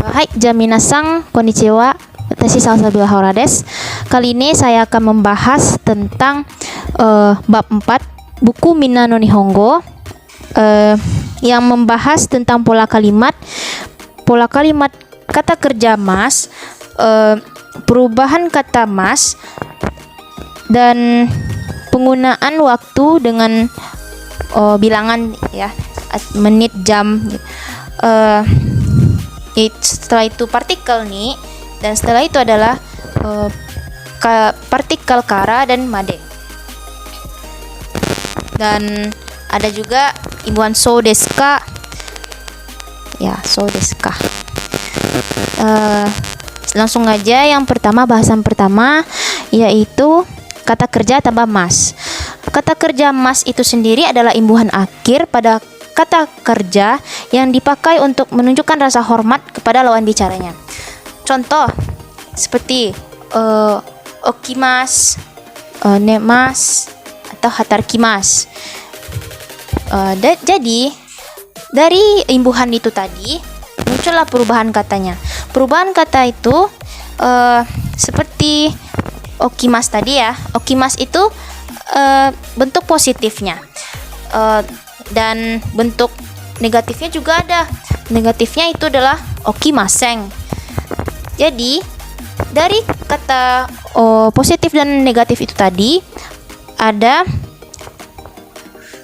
Hai, minasan, konnichiwa. Watashi Salsabila Haura desu. Kali ini saya akan membahas tentang bab 4 buku Minna no Nihongo yang membahas tentang pola kalimat kata kerja mas, perubahan kata mas, dan penggunaan waktu dengan bilangan ya, menit, jam. Setelah itu partikel nih, dan setelah itu adalah partikel kara dan made. Dan ada juga imbuhan so desu ka. Ya, so desu ka. Langsung aja yang pertama, bahasan pertama yaitu kata kerja tambah mas. Kata kerja mas itu sendiri adalah imbuhan akhir pada kata kerja yang dipakai untuk menunjukkan rasa hormat kepada lawan bicaranya. Contoh seperti okimas, nemas, atau hatarkimas. Jadi dari imbuhan itu tadi muncullah perubahan katanya. Perubahan kata itu seperti okimas tadi ya. Okimas itu bentuk positifnya. Dan bentuk negatifnya juga ada. Negatifnya itu adalah okimaseng. Jadi dari kata positif dan negatif itu tadi ada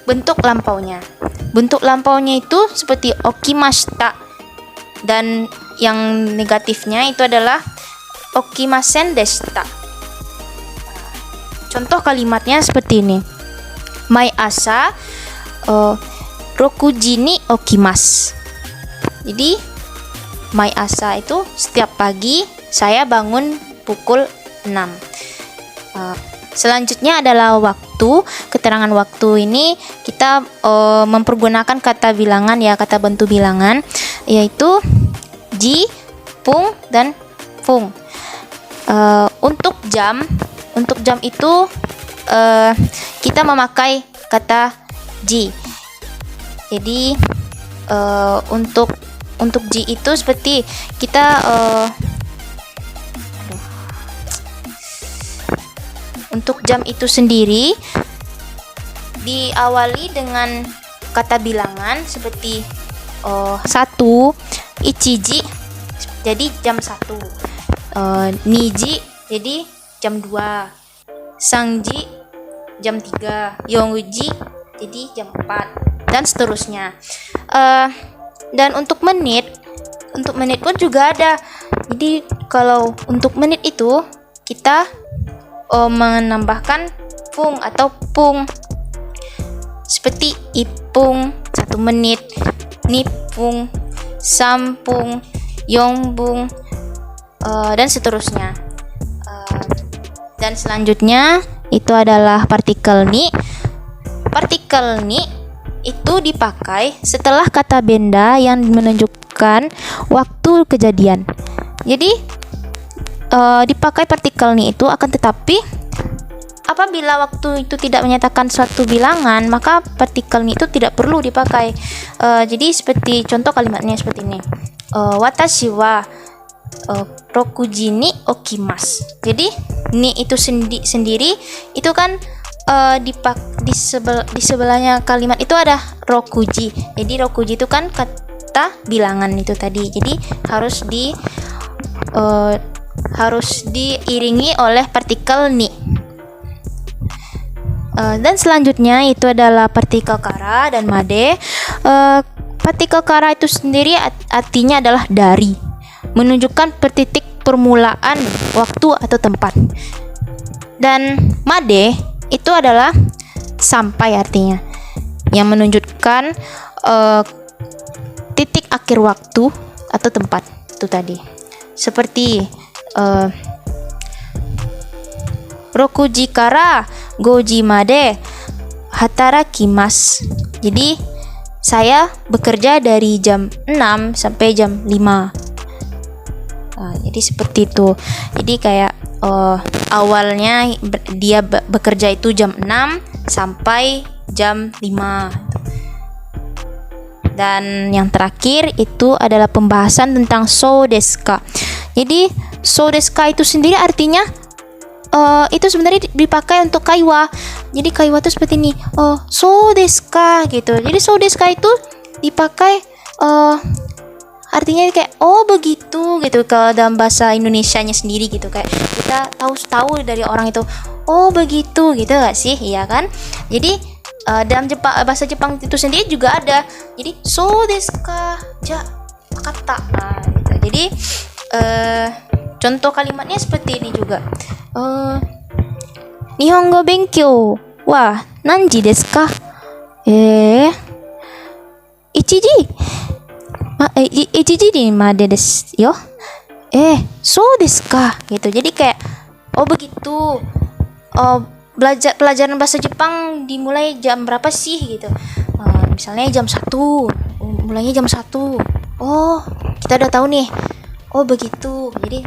bentuk lampaunya. Bentuk lampaunya itu seperti okimashita, dan yang negatifnya itu adalah okimasen deshita. Contoh kalimatnya seperti ini. Mai asa rokuji ni okimasu. Jadi mai asa itu setiap pagi saya bangun pukul 6. Selanjutnya adalah waktu. Keterangan waktu ini kita mempergunakan kata bilangan ya, kata bentuk bilangan, yaitu ji, pung, dan fung. Untuk jam itu kita memakai kata ji. Jadi untuk ji itu seperti kita untuk jam itu sendiri diawali dengan kata bilangan seperti 1, ichiji, jadi jam 1, niji, jadi jam 2, sangji, jam 3, yonguji, jadi jam 4, dan seterusnya. Dan untuk menit pun juga ada. Jadi kalau untuk menit itu kita menambahkan fung atau pung, seperti ipung 1 menit, nipung, sampung, yongbung, dan seterusnya. Dan selanjutnya itu adalah partikel ni. Partikel ni itu dipakai setelah kata benda yang menunjukkan waktu kejadian. Jadi dipakai partikel ni itu, akan tetapi apabila waktu itu tidak menyatakan suatu bilangan, maka partikel ni itu tidak perlu dipakai. Jadi seperti contoh kalimatnya seperti ini. Watashi wa rokuji ni okimasu. Jadi ni itu sendiri itu kan di sebelahnya kalimat itu ada rokuji. Jadi rokuji itu kan kata bilangan itu tadi. Jadi harus diiringi oleh partikel ni. Dan selanjutnya itu adalah partikel kara dan made. Partikel kara itu sendiri artinya adalah dari, menunjukkan titik permulaan waktu atau tempat. Dan made itu adalah sampai artinya, yang menunjukkan titik akhir waktu atau tempat itu tadi. Seperti rokuji kara goji made hatarakimasu. Jadi saya bekerja dari jam 6 sampai jam 5. Jadi seperti itu. Jadi kayak awalnya dia bekerja itu jam 6 sampai jam 5. Dan yang terakhir itu adalah pembahasan tentang so desu ka. Jadi so desu ka itu sendiri artinya itu sebenarnya dipakai untuk kaiwa. Jadi kaiwa itu seperti ini. Oh, so desu ka gitu. Jadi so desu ka itu dipakai artinya kayak oh begitu gitu ke dalam bahasa Indonesianya sendiri gitu, kayak kita tahu dari orang itu oh begitu gitu gak sih, iya kan? Jadi dalam bahasa Jepang itu sendiri juga ada. Jadi so desu ka ja kata gitu. Jadi contoh kalimatnya seperti ini juga. Nihongo benkyou wa nanji desu ka? Ichiji ichiji made desu yo. So desu ka gitu. Jadi kayak oh begitu. Pelajaran bahasa Jepang dimulai jam berapa sih gitu. Misalnya jam 1. Mulainya jam 1. Oh, kita udah tahu nih. Oh, begitu. Jadi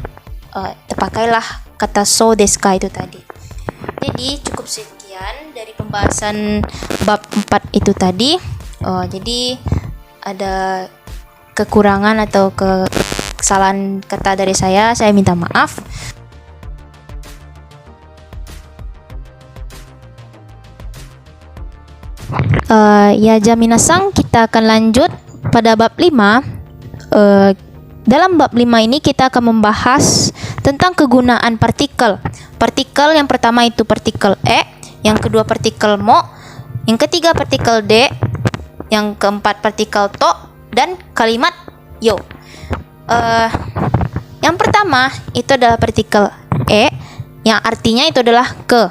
terpakailah kata so desu ka itu tadi. Jadi cukup sekian dari pembahasan bab 4 itu tadi. Jadi ada kekurangan atau kesalahan kata dari saya minta maaf. Ya jaminasang, kita akan lanjut pada bab 5. Dalam bab 5 ini kita akan membahas tentang kegunaan partikel. Partikel yang pertama itu partikel e, yang kedua partikel mo, yang ketiga partikel de, yang keempat partikel to, dan kalimat yo. Yang pertama itu adalah partikel e, yang artinya itu adalah ke.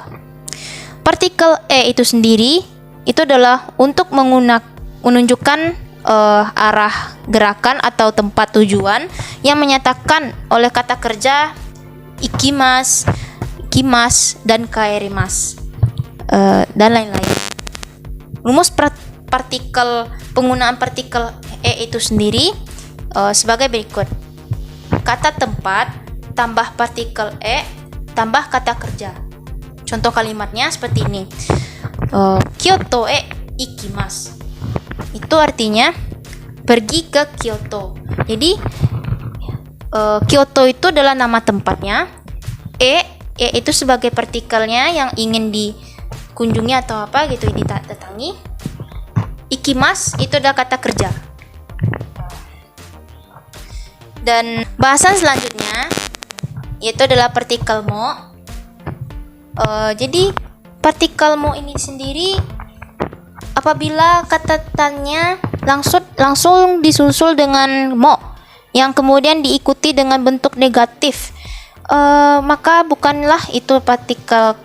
Partikel e itu sendiri itu adalah untuk menunjukkan arah gerakan atau tempat tujuan yang menyatakan oleh kata kerja ikimas, kimas, dan kaerimas, dan lain-lain. Rumus penggunaan partikel e itu sendiri sebagai berikut. Kata tempat tambah partikel e tambah kata kerja. Contoh kalimatnya seperti ini. Kyoto e ikimasu. Itu artinya pergi ke Kyoto. Jadi Kyoto itu adalah nama tempatnya. E itu sebagai partikelnya yang ingin dikunjungi atau apa gitu, didatangi. Ikimasu itu adalah kata kerja. Dan bahasan selanjutnya yaitu adalah partikel mo. Jadi partikel mo ini sendiri apabila katatannya langsung disusul dengan mo yang kemudian diikuti dengan bentuk negatif, maka bukanlah itu partikel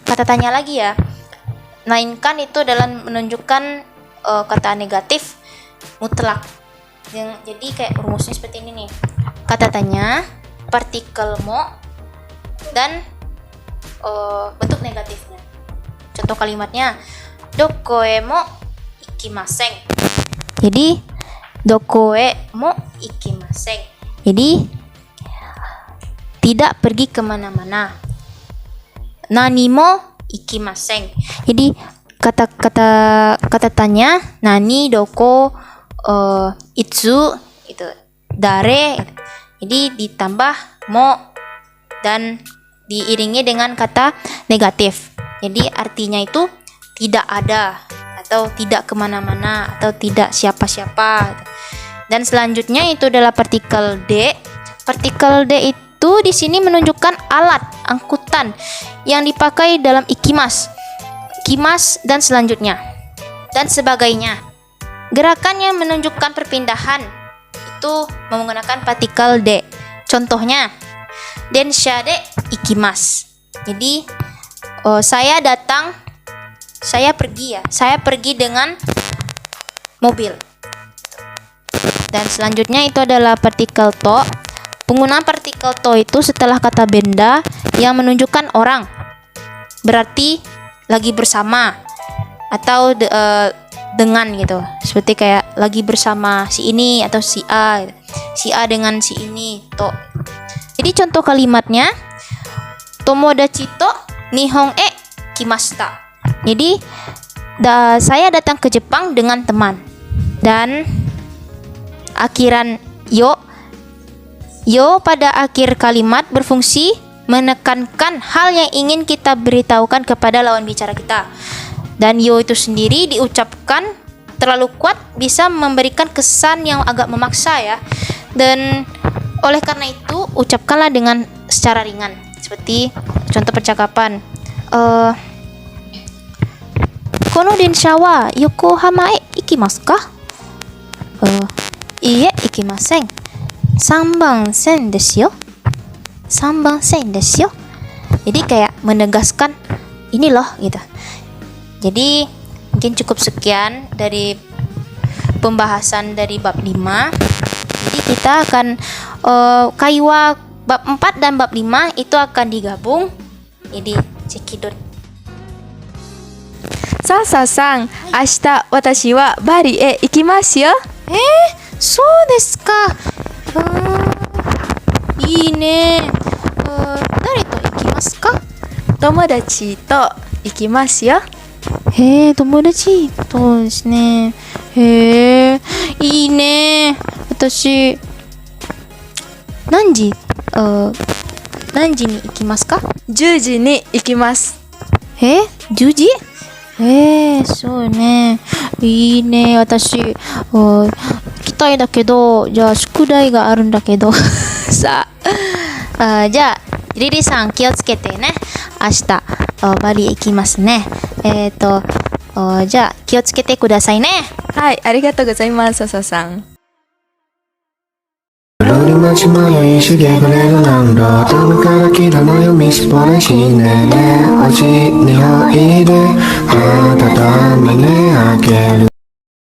katatannya lagi ya, melainkan itu adalah menunjukkan kata negatif mutlak. Jadi kayak rumusnya seperti ini nih, katatannya partikel mo dan bentuk negatifnya. Contoh kalimatnya dokoe mo ikimasen. Jadi dokoe mo ikimasen. Jadi tidak pergi kemana-mana. Nani mo ikimasen. Jadi kata tanya nani, doko, itsu itu dare. Jadi ditambah mo dan diiringi dengan kata negatif. Jadi artinya itu tidak ada, atau tidak kemana-mana, atau tidak siapa-siapa. Dan selanjutnya itu adalah partikel d. Partikel d itu di sini menunjukkan alat angkutan yang dipakai dalam ikimas, kimas, dan selanjutnya dan sebagainya. Gerakan yang menunjukkan perpindahan itu menggunakan partikel d. Contohnya densha de ikimasu. Jadi saya pergi dengan mobil. Dan selanjutnya itu adalah partikel to. Penggunaan partikel to itu setelah kata benda yang menunjukkan orang, berarti lagi bersama atau dengan gitu, seperti kayak lagi bersama si ini atau si A dengan si ini to. Jadi contoh kalimatnya tomodachi to nihon e kimashita. Jadi saya datang ke Jepang dengan teman. dan akhiran yo. Yo pada akhir kalimat berfungsi menekankan hal yang ingin kita beritahukan kepada lawan bicara kita. Dan yo itu sendiri diucapkan terlalu kuat bisa memberikan kesan yang agak memaksa ya. Dan oleh karena itu ucapkanlah dengan secara ringan. Seperti contoh percakapan. Kono densha wa Yokohama e ikimasu ka? Iie, ikimasen. 3番線ですよ. 3番線ですよ. Jadi kayak menegaskan ini loh gitu. Jadi mungkin cukup sekian dari pembahasan dari bab 5. Jadi kita akan kaiwa bab 4 dan bab 5 itu akan digabung. Jadi cekidot. さあさあさん、明日私はバリへ行きますよ。そうですか。いいね。誰と行きますか？友達と行きますよ。友達とですね。いいね。私、何時に行きますか10時に行きます。10時そうね。いいね。私、行きたいだけど、じゃあ宿題があるんだけど。さあ、じゃあ、リリさん気をつけてね。明日、バリ行きますね。じゃあ気をつけてくださいね。はい、ありがとうございます、笹さん。夜の街迷いしげくれる何度遠くから来たのよみすぼらしねでおしにおいで温めね開ける